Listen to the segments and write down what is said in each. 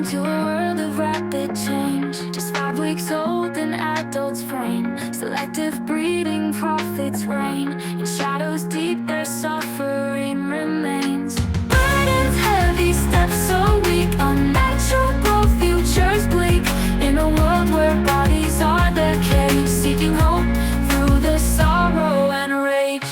into a world of rapid change. Just 5 weeks old, an adult's frame. Selective breeding, profits reign. In shadows deep, their suffering remains. Burdens heavy, steps so weak. Unnatural growth, futures bleak. In a world where bodies are the cage, seeking hope through the sorrow and rage.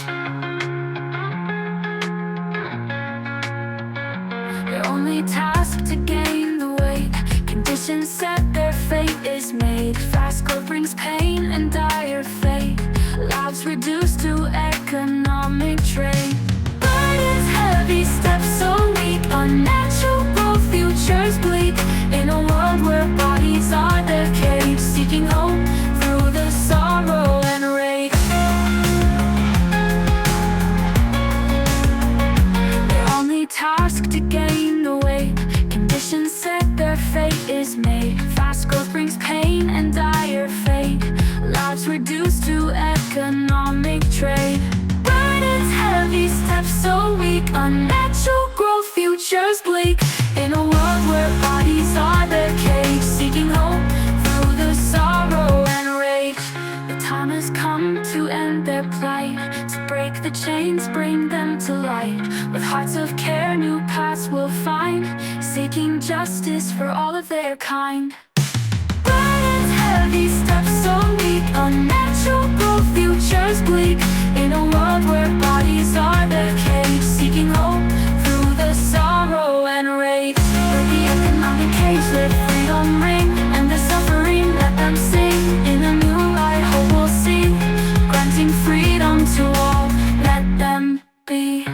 Their only task to gain the weight. Conditions set, their fate is made. Fast growth brings pain and dire fate. Lives reduced to economic trade. Burdens heavy, steps so weak. Unnatural growth, futures bleak. In a world where bodies are the cage, seeking hope through the sorrow and rage. Their only task to gain the weight. Conditions set, their fate is made. Fast growth brings pain and dire fate. Lives reduced to economic trade. Burdens heavy, steps so weak. Unnatural growth, futures bleak. In a world where bodies are the cage, seeking hope through the sorrow and rage. The time has come to end their plight, to break the chains, bring them to light. With hearts of care, new paths will find, seeking justice for all of their kind. Burdens heavy, steps so weak. Unnatural growth, futures bleak. In a world where bodies are the cage, seeking hope through the sorrow and rage. Let the economic cage, let freedom ring, and the suffering let them sing. In a new light, hope will see, granting freedom to all. Let them be.